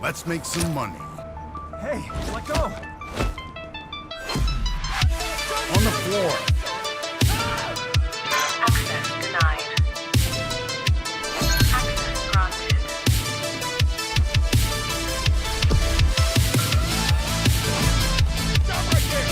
Let's make some money. Hey, let go! On the floor. Access denied. Access granted. Stop right there!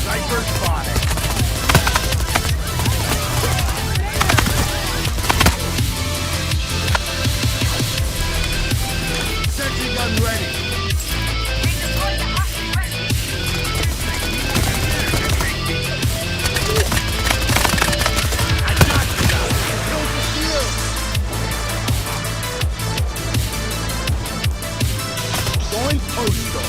Sniper spotted. Sentry gun ready. I got you now. Close the shield. Going postal.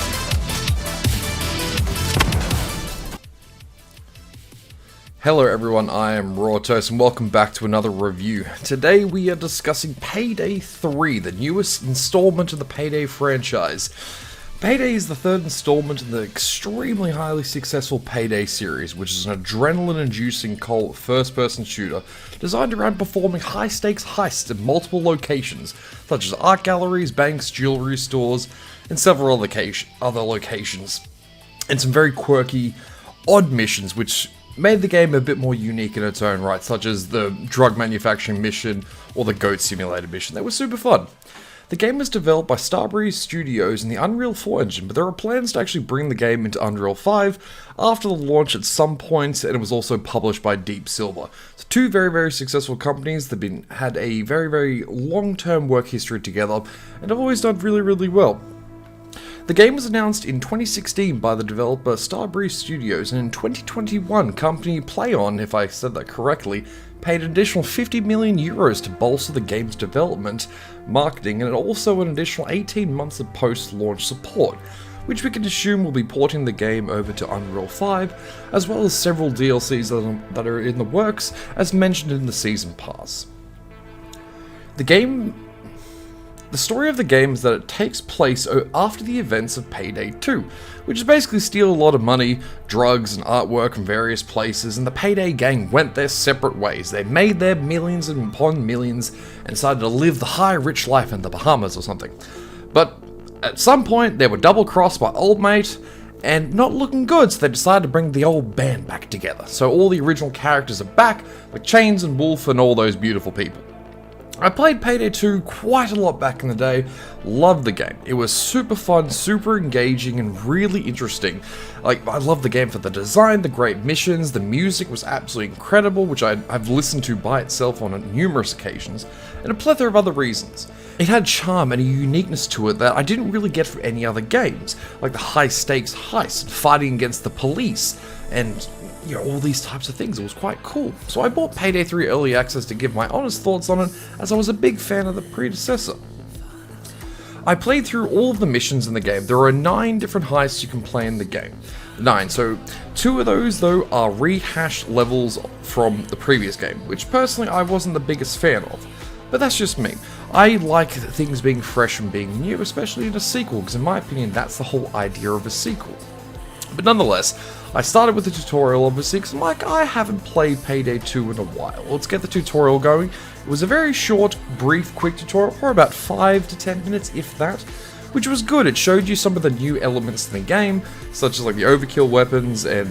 Hello everyone, I am Rawtoast and welcome back to another review. Today we are discussing Payday 3, the newest installment of the Payday franchise. Payday is the third installment in the extremely highly successful Payday series, which is an adrenaline-inducing cult first-person shooter designed around performing high-stakes heists in multiple locations, such as art galleries, banks, jewelry stores, and several other locations. And some very quirky, odd missions which made the game a bit more unique in its own right, such as the drug manufacturing mission or the goat simulator mission. They were super fun. The game was developed by Starbreeze Studios in the Unreal 4 engine, but there are plans to actually bring the game into Unreal 5 after the launch at some point, and it was also published by Deep Silver. So two very, very successful companies that had a very, very long-term work history together, and have always done really, really well. The game was announced in 2016 by the developer Starbreeze Studios, and in 2021, company PlayOn, if I said that correctly, paid an additional 50 million euros to bolster the game's development, marketing, and also an additional 18 months of post-launch support, which we can assume will be porting the game over to Unreal 5, as well as several DLCs that are in the works, as mentioned in the Season Pass. The story of the game is that it takes place after the events of Payday 2, which is basically steal a lot of money, drugs, and artwork from various places, and the Payday gang went their separate ways. They made their millions upon millions and decided to live the high rich life in the Bahamas or something. But at some point, they were double-crossed by old mate, and not looking good, so they decided to bring the old band back together. So all the original characters are back, like Chains and Wolf and all those beautiful people. I played Payday 2 quite a lot back in the day, loved the game. It was super fun, super engaging, and really interesting. I loved the game for the design, the great missions, the music was absolutely incredible, which I've listened to by itself on numerous occasions, and a plethora of other reasons. It had charm and a uniqueness to it that I didn't really get from any other games, like the high-stakes heist, and fighting against the police, and all these types of things. It was quite cool. So I bought Payday 3 Early Access to give my honest thoughts on it, as I was a big fan of the predecessor. I played through all of the missions in the game. There are 9 different heists you can play in the game. 9, so 2 of those though are rehashed levels from the previous game, which personally I wasn't the biggest fan of. But that's just me. I like things being fresh and being new, especially in a sequel, because in my opinion that's the whole idea of a sequel. But nonetheless, I started with the tutorial obviously, because I haven't played Payday 2 in a while. Let's get the tutorial going. It was a very short, brief, quick tutorial for about 5 to 10 minutes, if that, which was good. It showed you some of the new elements in the game, such as like the overkill weapons and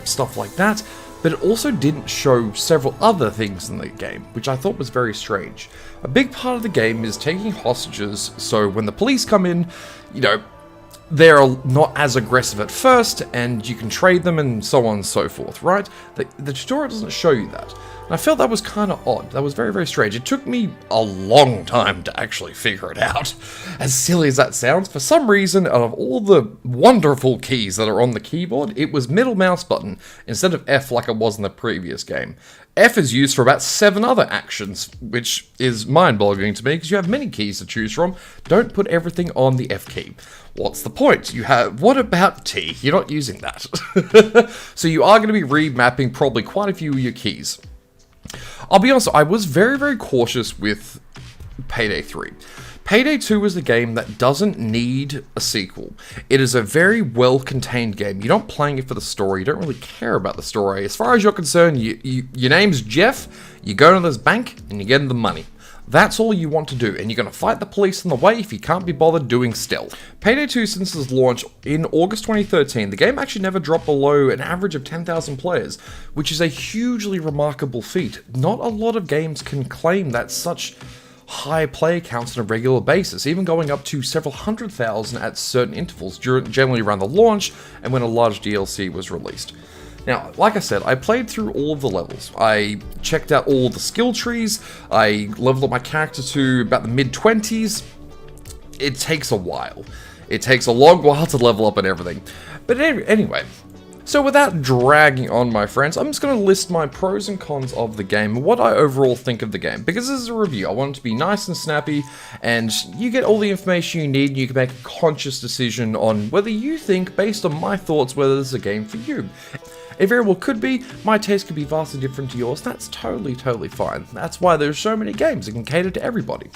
stuff like that, but it also didn't show several other things in the game, which I thought was very strange. A big part of the game is taking hostages, so when the police come in, they're not as aggressive at first, and you can trade them and so on and so forth, right? The tutorial doesn't show you that. And I felt that was kind of odd. That was very, very strange. It took me a long time to actually figure it out. As silly as that sounds, for some reason, out of all the wonderful keys that are on the keyboard, it was middle mouse button instead of F like it was in the previous game. F is used for about 7 other actions, which is mind-boggling to me because you have many keys to choose from. Don't put everything on the F key. What's the point? What about T? You're not using that. So you are going to be remapping probably quite a few of your keys. I'll be honest, I was very, very cautious with Payday 3. Payday 2 is a game that doesn't need a sequel. It is a very well-contained game. You're not playing it for the story. You don't really care about the story. As far as you're concerned, your name's Jeff, you go to this bank, and you get the money. That's all you want to do, and you're going to fight the police on the way if you can't be bothered doing stealth. Payday 2, since its launch in August 2013, the game actually never dropped below an average of 10,000 players, which is a hugely remarkable feat. Not a lot of games can claim that such high player counts on a regular basis, even going up to several 100,000 at certain intervals, generally around the launch and when a large DLC was released. Now, like I said, I played through all of the levels. I checked out all of the skill trees, I leveled up my character to about the mid-20s. It takes a while. It takes a long while to level up and everything. But anyway, so without dragging on, my friends, I'm just going to list my pros and cons of the game and what I overall think of the game. Because this is a review, I want it to be nice and snappy, and you get all the information you need, and you can make a conscious decision on whether you think, based on my thoughts, whether this is a game for you. It very well could be. My taste could be vastly different to yours. That's totally fine. That's why there's so many games that can cater to everybody.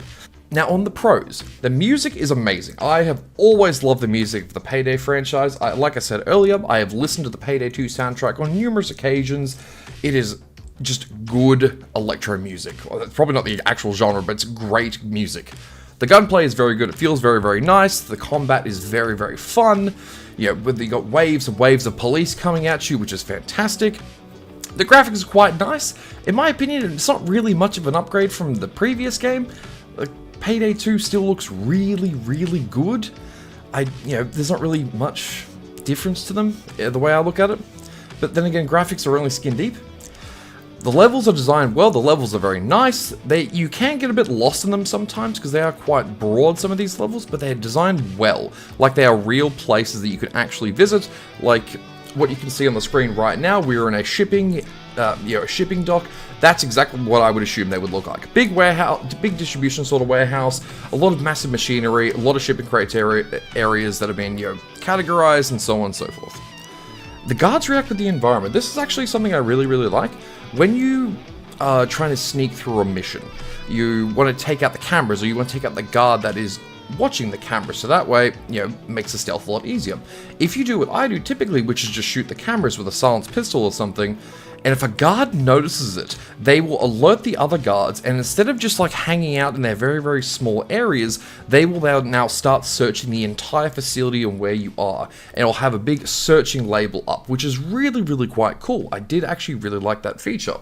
Now, on the pros, the music is amazing. I have always loved the music of the Payday franchise. Like I said earlier, I have listened to the Payday 2 soundtrack on numerous occasions. It is just good electro music. Well, it's probably not the actual genre, but it's great music. The gunplay is very good. It feels very nice. The combat is very fun. You know, you got waves and waves of police coming at you, which is fantastic. The graphics is quite nice. In my opinion, it's not really much of an upgrade from the previous game. Payday 2 still looks really good. There's not really much difference to them, the way I look at it. But then again, graphics are only skin deep. The levels are designed well, the levels are very nice. You can get a bit lost in them sometimes because they are quite broad, some of these levels, but they're designed well. Like they are real places that you can actually visit. Like what you can see on the screen right now, we're in a shipping dock. That's exactly what I would assume they would look like. Big warehouse, big distribution sort of warehouse, a lot of massive machinery, a lot of shipping crates areas that have been, categorized and so on and so forth. The guards react with the environment. This is actually something I really like. When you are trying to sneak through a mission, you want to take out the cameras, or you want to take out the guard that is watching the camera, so that way, makes the stealth a lot easier. If you do what I do typically, which is just shoot the cameras with a silenced pistol or something, and if a guard notices it, they will alert the other guards, and instead of just like hanging out in their very small areas, they will now start searching the entire facility and where you are, and it'll have a big searching label up, which is really quite cool. I did actually really like that feature.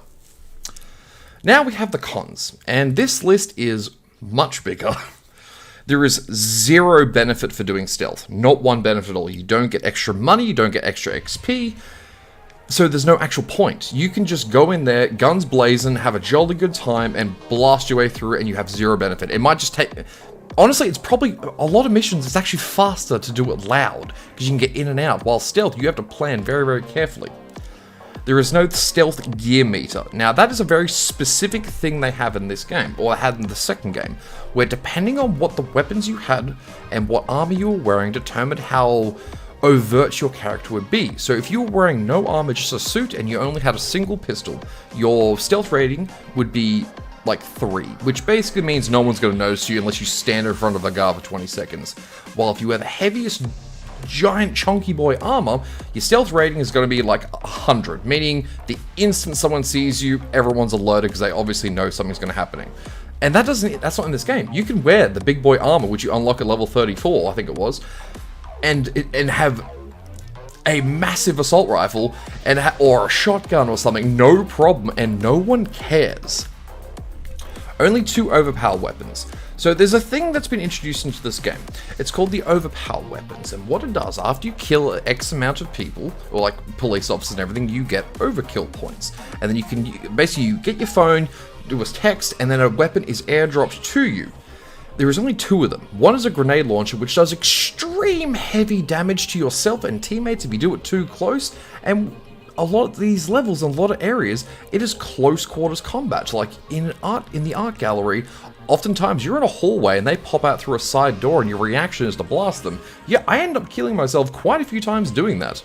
Now we have the cons, and this list is much bigger. There is zero benefit for doing stealth. Not one benefit at all. You don't get extra money, you don't get extra XP, so there's no actual point. You can just go in there, guns blazing, have a jolly good time, and blast your way through, and you have zero benefit. It might just take... Honestly, it's probably... A lot of missions, it's actually faster to do it loud, because you can get in and out, while stealth, you have to plan very carefully. There is no stealth gear meter. Now, that is a very specific thing they have in this game, or had in the second game, where depending on what the weapons you had and what armor you were wearing determined how overt your character would be. So if you were wearing no armor, just a suit, and you only had a single pistol, your stealth rating would be like 3, which basically means no one's going to notice you unless you stand in front of a guard for 20 seconds. While if you wear the heaviest giant chunky boy armor, your stealth rating is going to be like 100, meaning the instant someone sees you, everyone's alerted because they obviously know something's going to happen. And that's not in this game. You can wear the big boy armor, which you unlock at level 34, I think it was, and have a massive assault rifle or a shotgun or something, no problem, and no one cares. Only 2 overpowered weapons. So there's a thing that's been introduced into this game. It's called the overpowered weapons, and what it does, after you kill X amount of people, or like police officers and everything, you get overkill points. And then you get your phone, do a text, and then a weapon is airdropped to you. There is only 2 of them. One is a grenade launcher, which does extreme heavy damage to yourself and teammates if you do it too close, and a lot of these levels, in a lot of areas, it is close quarters combat. Like in the art gallery, oftentimes you're in a hallway and they pop out through a side door and your reaction is to blast them. Yeah, I end up killing myself quite a few times doing that.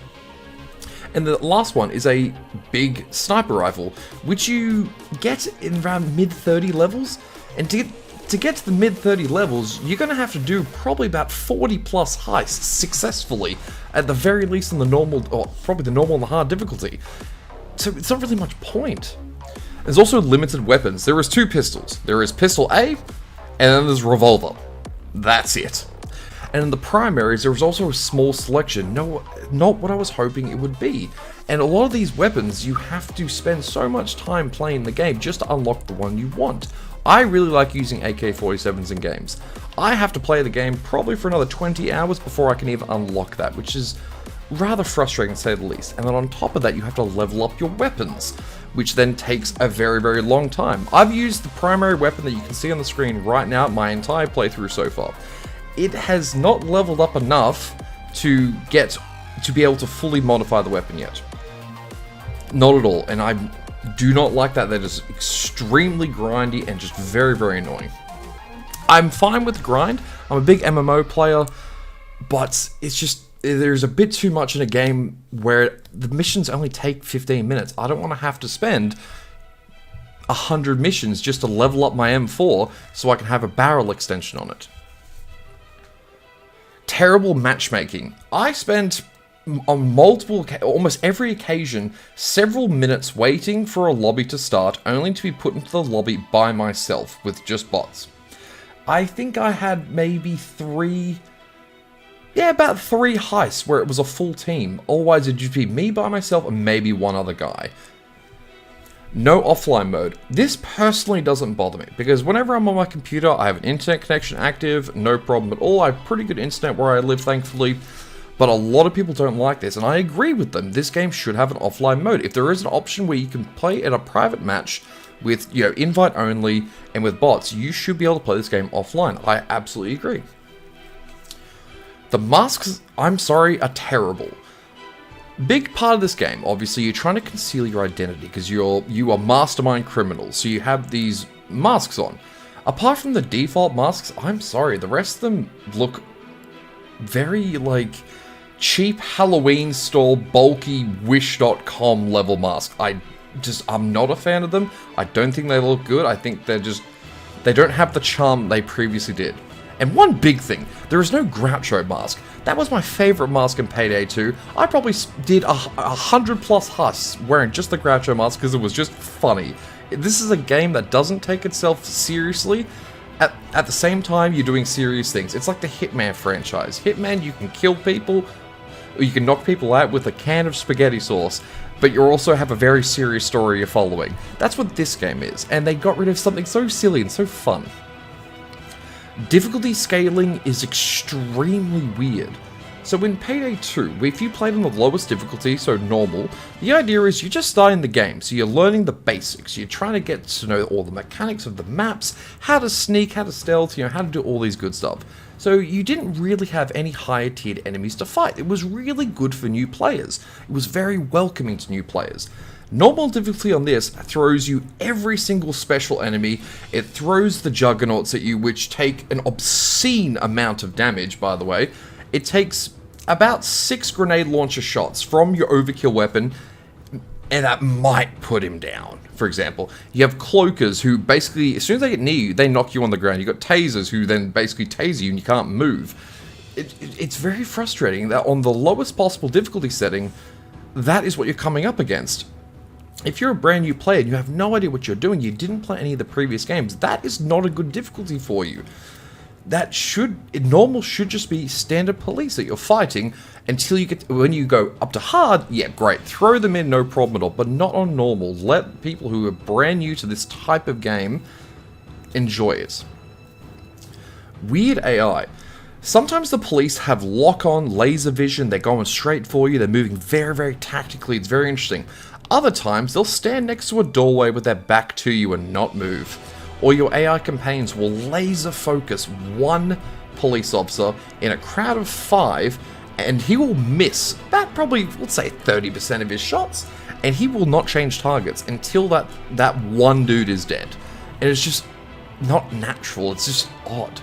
And the last one is a big sniper rifle, which you get in around mid-30 levels, and to get to get to the mid 30 levels, you're going to have to do probably about 40 plus heists successfully, at the very least in the normal, or probably the normal and the hard difficulty. So it's not really much point. There's also limited weapons. There is 2 pistols. There is pistol A, and then there's revolver. That's it. And in the primaries, there was also a small selection. No, not what I was hoping it would be. And a lot of these weapons, you have to spend so much time playing the game just to unlock the one you want. I really like using AK-47s in games. I have to play the game probably for another 20 hours before I can even unlock that, which is rather frustrating to say the least. And then on top of that, you have to level up your weapons, which then takes a very, very long time. I've used the primary weapon that you can see on the screen right now my entire playthrough so far. It has not leveled up enough to be able to fully modify the weapon yet. Not at all, and I do not like that. That is extremely grindy and just very, very annoying. I'm fine with the grind. I'm a big MMO player, but it's just, there's a bit too much in a game where the missions only take 15 minutes. I don't want to have to spend 100 missions just to level up my M4 so I can have a barrel extension on it. Terrible matchmaking. I spent on almost every occasion, several minutes waiting for a lobby to start, only to be put into the lobby by myself with just bots. I think I had maybe about 3 heists where it was a full team. Otherwise it'd just be me by myself and maybe one other guy. No offline mode. This personally doesn't bother me, because whenever I'm on my computer, I have an internet connection active, no problem at all. I have pretty good internet where I live, thankfully. But a lot of people don't like this, and I agree with them. This game should have an offline mode. If there is an option where you can play in a private match with, invite only and with bots, you should be able to play this game offline. I absolutely agree. The masks, I'm sorry, are terrible. Big part of this game, obviously, you're trying to conceal your identity because you are mastermind criminals, so you have these masks on. Apart from the default masks, I'm sorry, the rest of them look very, cheap Halloween store, bulky Wish.com level mask. I'm not a fan of them. I don't think they look good. I think they don't have the charm they previously did. And one big thing, there is no Groucho mask. That was my favorite mask in Payday 2. I probably did 100 plus heists wearing just the Groucho mask because it was just funny. This is a game that doesn't take itself seriously. At the same time, you're doing serious things. It's like the Hitman franchise. Hitman, you can kill people, or you can knock people out with a can of spaghetti sauce, but you also have a very serious story you're following. That's what this game is, and they got rid of something so silly and so fun. Difficulty scaling is extremely weird. So in Payday 2, if you played on the lowest difficulty, so normal, the idea is you just start in the game, so you're learning the basics, you're trying to get to know all the mechanics of the maps, how to sneak, how to stealth, how to do all these good stuff. So you didn't really have any higher tiered enemies to fight. It was really good for new players. It was very welcoming to new players. Normal difficulty on this throws you every single special enemy. It throws the juggernauts at you, which take an obscene amount of damage, by the way. It takes about 6 grenade launcher shots from your overkill weapon, and that might put him down. For example, you have cloakers who basically, as soon as they get near you, they knock you on the ground. You've got tasers who then basically tase you and you can't move. It's very frustrating that on the lowest possible difficulty setting, that is what you're coming up against. If you're a brand new player and you have no idea what you're doing, you didn't play any of the previous games, that is not a good difficulty for you. Normal should just be standard police that you're fighting until you get, when you go up to hard, yeah, great, throw them in, no problem at all, but not on normal. Let people who are brand new to this type of game enjoy it. Weird AI. Sometimes the police have lock-on laser vision, they're going straight for you, they're moving very, very tactically, it's very interesting. Other times, they'll stand next to a doorway with their back to you and not move. Or your AI companions will laser focus one police officer in a crowd of 5, and he will miss about probably, let's say, 30% of his shots, and he will not change targets until that one dude is dead. And it's just not natural, it's just odd.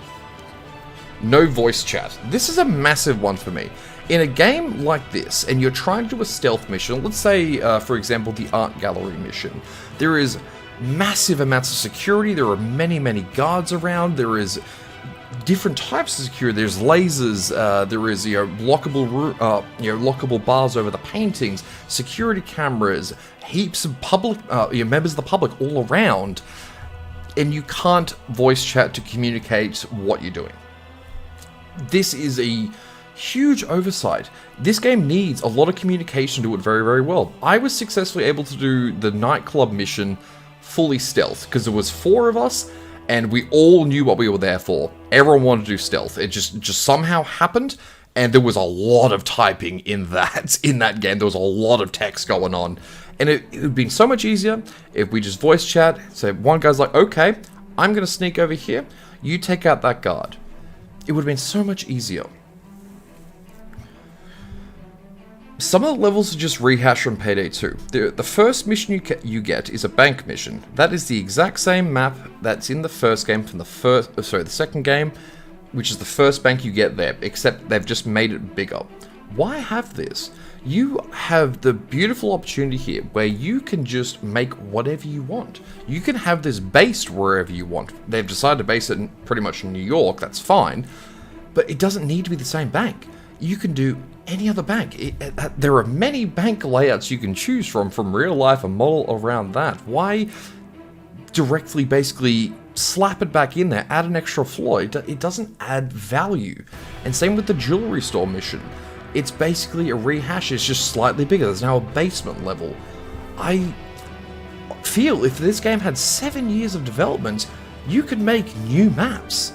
No voice chat. This is a massive one for me. In a game like this, and you're trying to do a stealth mission, let's say, for example, the art gallery mission, there is massive amounts of security. There are many, many guards around. There is different types of security. There's lasers. There is lockable bars over the paintings, security cameras, heaps of public members of the public all around, and you can't voice chat to communicate what you're doing. This is a huge oversight. This game needs a lot of communication to do it very, very well. I was successfully able to do the nightclub mission fully stealth because there was 4 of us and we all knew what we were there for. Everyone wanted to do stealth. It just somehow happened, and there was a lot of typing in that game. There was a lot of text going on, and it would have been so much easier if we just voice chat. So one guy's like, okay, I'm gonna sneak over here, you take out that guard. It would have been so much easier. Some of the levels are just rehashed from Payday 2. The first mission you get is a bank mission. That is the exact same map that's in the first game from the second game, which is the first bank you get there, except they've just made it bigger. Why have this? You have the beautiful opportunity here where you can just make whatever you want. You can have this based wherever you want. They've decided to base it pretty much in New York, that's fine, but it doesn't need to be the same bank. You can do any other bank. There are many bank layouts you can choose from real life, a model around that. Why directly basically slap it back in there, add an extra floor? It doesn't add value. And same with the jewelry store mission. It's basically a rehash, it's just slightly bigger. There's now a basement level. I feel if this game had 7 years of development, you could make new maps.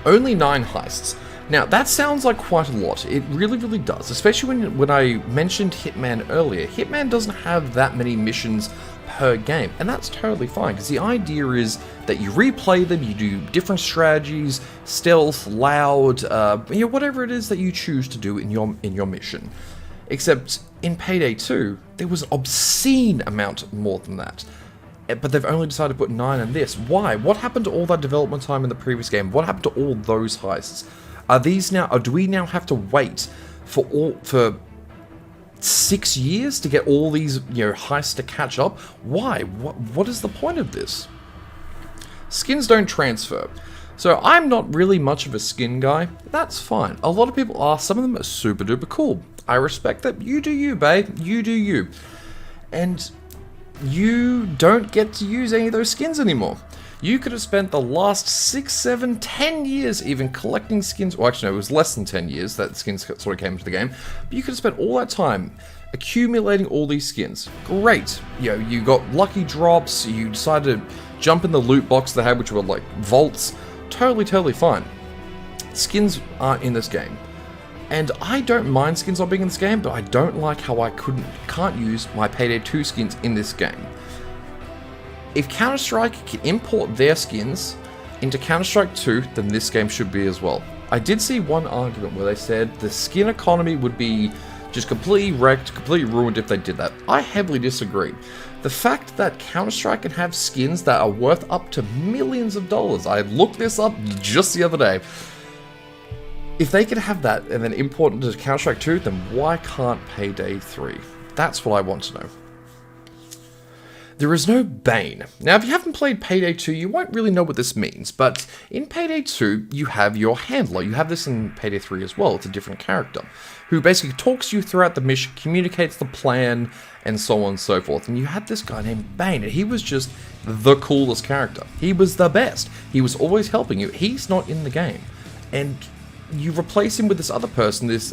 Only 9 heists. Now, that sounds like quite a lot. It really, really does. Especially when I mentioned Hitman earlier. Hitman doesn't have that many missions per game, and that's totally fine, because the idea is that you replay them, you do different strategies, stealth, loud, whatever it is that you choose to do in your mission. Except in Payday 2, there was an obscene amount more than that. But they've only decided to put 9 in this. Why? What happened to all that development time in the previous game? What happened to all those heists? Do we now have to wait for 6 years to get all these heists to catch up? Why? What is the point of this? Skins don't transfer. So I'm not really much of a skin guy. That's fine. A lot of people are. Some of them are super duper cool. I respect that. You do you, babe. You do you. And you don't get to use any of those skins anymore. You could have spent the last 6, 7, 10 years even collecting skins. Well, actually, no, it was less than 10 years that skins sort of came into the game. But you could have spent all that time accumulating all these skins. Great. You got lucky drops. You decided to jump in the loot box they had, which were like vaults. Totally fine. Skins aren't in this game. And I don't mind skins not being in this game, but I don't like how I can't use my Payday 2 skins in this game. If Counter-Strike can import their skins into Counter-Strike 2, then this game should be as well. I did see one argument where they said the skin economy would be just completely wrecked, completely ruined if they did that. I heavily disagree. The fact that Counter-Strike can have skins that are worth up to millions of dollars, I looked this up just the other day. If they can have that and then import it into Counter-Strike 2, then why can't Payday 3? That's what I want to know. There is no Bane. Now, if you haven't played Payday 2, you won't really know what this means, but in Payday 2, you have your handler. You have this in Payday 3 as well. It's a different character who basically talks you throughout the mission, communicates the plan, and so on and so forth. And you had this guy named Bane, and he was just the coolest character. He was the best. He was always helping you. He's not in the game. And you replace him with this other person, this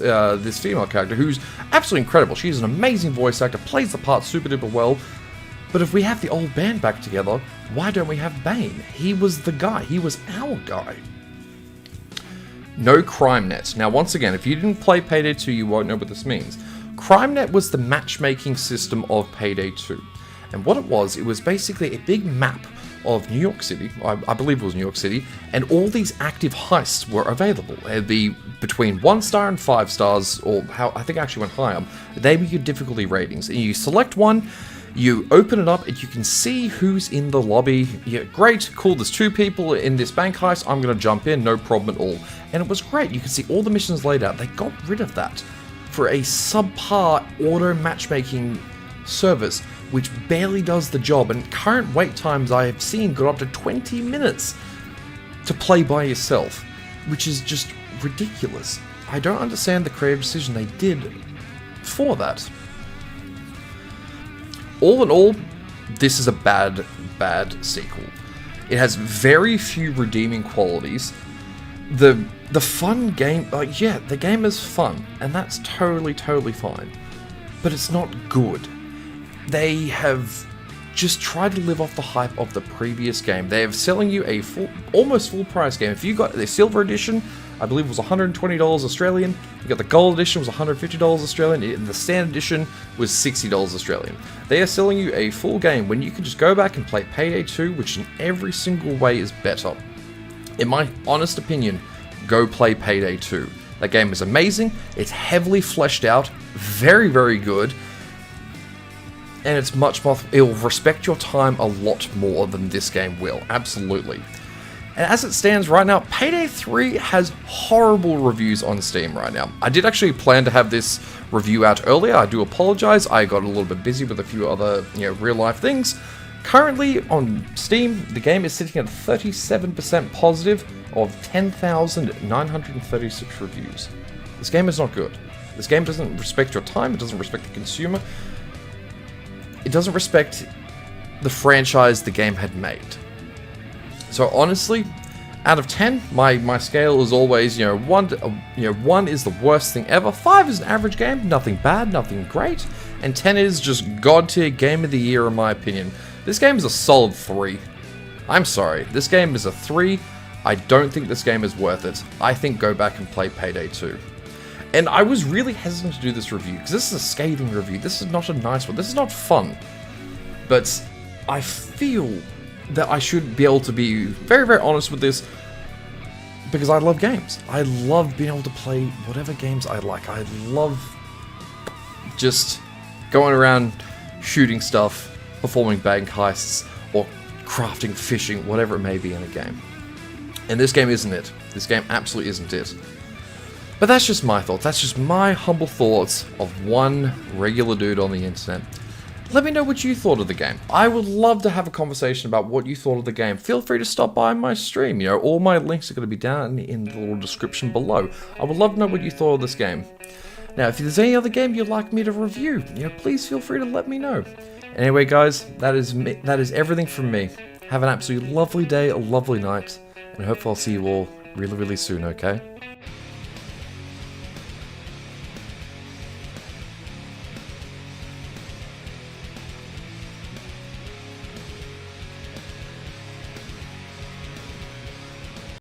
female character, who's absolutely incredible. She's an amazing voice actor, plays the part super duper well. But if we have the old band back together, why don't we have Bane? He was the guy. He was our guy. No Crimenet. Now, once again, if you didn't play Payday 2, you won't know what this means. Crimenet was the matchmaking system of Payday 2. And what it was basically a big map of New York City, I believe it was New York City, and all these active heists were available. It'd be between 1 star and 5 stars, or I think I actually went higher. They were your difficulty ratings. And you select one, you open it up, and you can see who's in the lobby. Yeah, great, cool, there's 2 people in this bank heist, I'm going to jump in, no problem at all. And it was great, you can see all the missions laid out. They got rid of that for a subpar auto matchmaking service which barely does the job, and current wait times I have seen got up to 20 minutes to play by yourself, which is just ridiculous. I don't understand the creative decision they did for that. All in all, this is a bad sequel. It has very few redeeming qualities. The fun game, yeah, the game is fun, and that's totally fine. But it's not good. They have just tried to live off the hype of the previous game. They are selling you a almost full price game. If you got the silver edition, I believe it was $120 Australian. You got the gold edition, was $150 Australian, and the standard edition was $60 Australian. They are selling you a full game when you can just go back and play Payday 2, which in every single way is better. In my honest opinion, go play Payday 2. That game is amazing, it's heavily fleshed out, very good, and it's much more, it will respect your time a lot more than this game will, absolutely. And as it stands right now, Payday 3 has horrible reviews on Steam right now. I did actually plan to have this review out earlier, I do apologize, I got a little bit busy with a few other, real life things. Currently on Steam, the game is sitting at 37% positive of 10,936 reviews. This game is not good. This game doesn't respect your time, it doesn't respect the consumer. It doesn't respect the franchise the game had made. So honestly, out of 10, my scale is always, 1 is the worst thing ever, 5 is an average game, nothing bad, nothing great, and 10 is just god tier game of the year in my opinion. This game is a solid 3. I'm sorry, this game is a 3. I don't think this game is worth it. I think go back and play Payday 2. And I was really hesitant to do this review, because this is a scathing review, this is not a nice one, this is not fun. But I feel that I should be able to be very honest with this, because I love games. I love being able to play whatever games I like. I love just going around shooting stuff, performing bank heists, or crafting, fishing, whatever it may be in a game. And this game isn't it. This game absolutely isn't it. But that's just my thoughts. That's just my humble thoughts of one regular dude on the internet. Let me know what you thought of the game. I would love to have a conversation about what you thought of the game. Feel free to stop by my stream. All my links are going to be down in the little description below. I would love to know what you thought of this game. Now, if there's any other game you'd like me to review, please feel free to let me know. Anyway, guys, that is everything from me. Have an absolutely lovely day, a lovely night, and I hope I'll see you all really soon, okay?